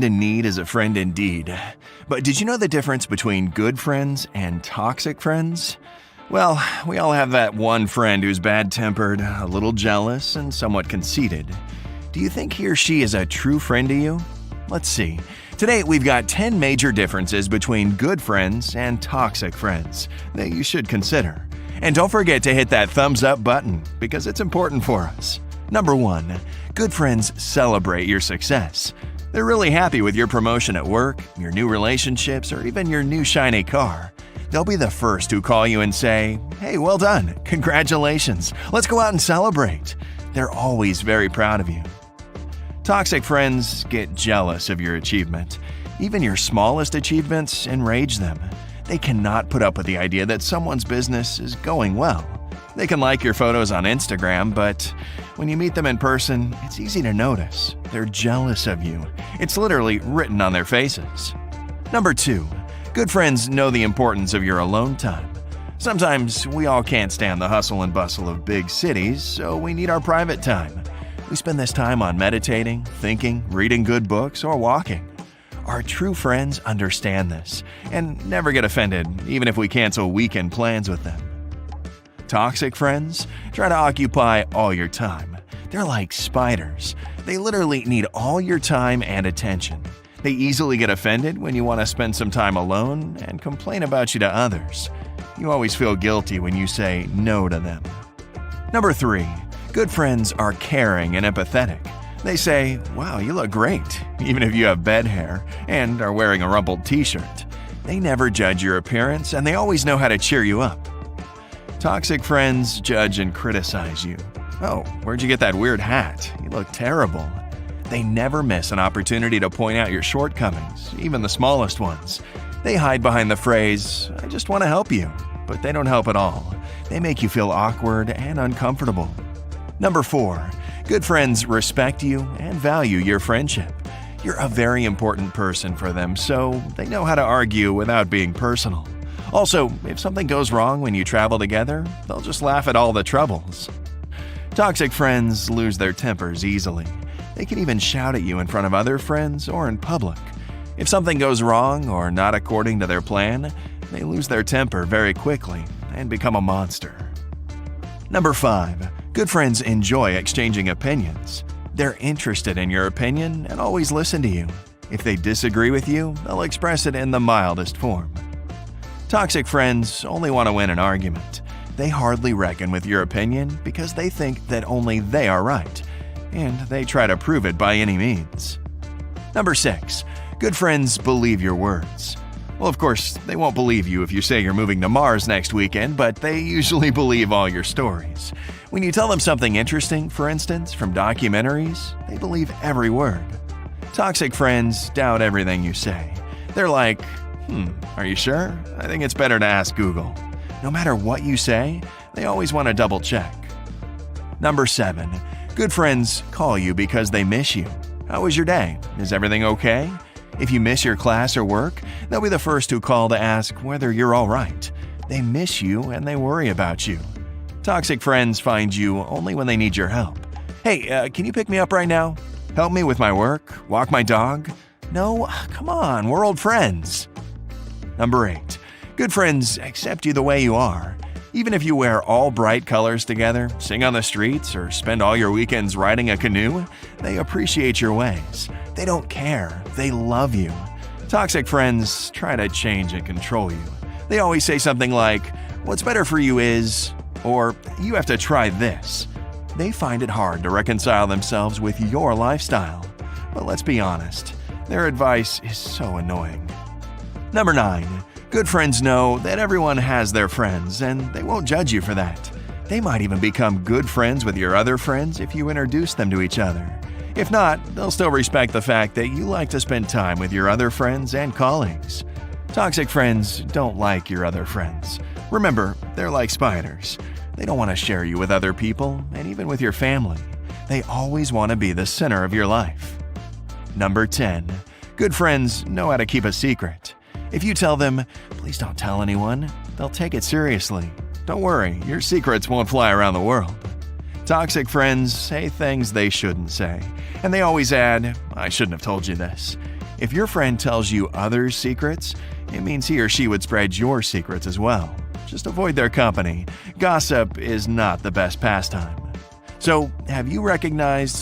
In need is a friend indeed. But did you know the difference between good friends and toxic friends? Well, we all have that one friend who's bad-tempered, a little jealous, and somewhat conceited. Do you think he or she is a true friend to you? Let's see. Today, we've got 10 major differences between good friends and toxic friends that you should consider. And don't forget to hit that thumbs up button because it's important for us. Number 1. Good friends celebrate your success. They're really happy with your promotion at work, your new relationships, or even your new shiny car. They'll be the first to call you and say, "Hey, well done, congratulations, let's go out and celebrate." They're always very proud of you. Toxic friends get jealous of your achievement. Even your smallest achievements enrage them. They cannot put up with the idea that someone's business is going well. They can like your photos on Instagram, but when you meet them in person, it's easy to notice. They're jealous of you. It's literally written on their faces. Number 2. Good friends know the importance of your alone time. Sometimes we all can't stand the hustle and bustle of big cities, so we need our private time. We spend this time on meditating, thinking, reading good books, or walking. Our true friends understand this and never get offended, even if we cancel weekend plans with them. Toxic friends try to occupy all your time. They're like spiders. They literally need all your time and attention. They easily get offended when you want to spend some time alone and complain about you to others. You always feel guilty when you say no to them. Number 3. Good friends are caring and empathetic. They say, "Wow, you look great," even if you have bed hair and are wearing a rumpled t-shirt. They never judge your appearance and they always know how to cheer you up. Toxic friends judge and criticize you. "Oh, where'd you get that weird hat? You look terrible." They never miss an opportunity to point out your shortcomings, even the smallest ones. They hide behind the phrase, "I just want to help you," but they don't help at all. They make you feel awkward and uncomfortable. Number 4. Good friends respect you and value your friendship. You're a very important person for them, so they know how to argue without being personal. Also, if something goes wrong when you travel together, they'll just laugh at all the troubles. Toxic friends lose their tempers easily. They can even shout at you in front of other friends or in public. If something goes wrong or not according to their plan, they lose their temper very quickly and become a monster. Number 5. Good friends enjoy exchanging opinions. They're interested in your opinion and always listen to you. If they disagree with you, they'll express it in the mildest form. Toxic friends only want to win an argument. They hardly reckon with your opinion because they think that only they are right, and they try to prove it by any means. Number 6. Good friends believe your words. Well, of course, they won't believe you if you say you're moving to Mars next weekend, but they usually believe all your stories. When you tell them something interesting, for instance, from documentaries, they believe every word. Toxic friends doubt everything you say. They're like, "Are you sure? I think it's better to ask Google." No matter what you say, they always want to double check. Number 7. Good friends call you because they miss you. How was your day? Is everything okay? If you miss your class or work, they'll be the first to call to ask whether you're all right. They miss you and they worry about you. Toxic friends find you only when they need your help. "Hey, can you pick me up right now? Help me with my work? Walk my dog?" No, come on, we're old friends. Number 8. Good friends accept you the way you are. Even if you wear all bright colors together, sing on the streets, or spend all your weekends riding a canoe, they appreciate your ways. They don't care. They love you. Toxic friends try to change and control you. They always say something like, "What's better for you is," or "You have to try this." They find it hard to reconcile themselves with your lifestyle. But let's be honest, their advice is so annoying. Number 9. Good friends know that everyone has their friends, and they won't judge you for that. They might even become good friends with your other friends if you introduce them to each other. If not, they'll still respect the fact that you like to spend time with your other friends and colleagues. Toxic friends don't like your other friends. Remember, they're like spiders. They don't want to share you with other people, and even with your family. They always want to be the center of your life. Number 10. Good friends know how to keep a secret. If you tell them, "Please don't tell anyone," they'll take it seriously. Don't worry, your secrets won't fly around the world. Toxic friends say things they shouldn't say, and they always add, "I shouldn't have told you this." If your friend tells you others' secrets, it means he or she would spread your secrets as well. Just avoid their company. Gossip is not the best pastime. So, have you recognized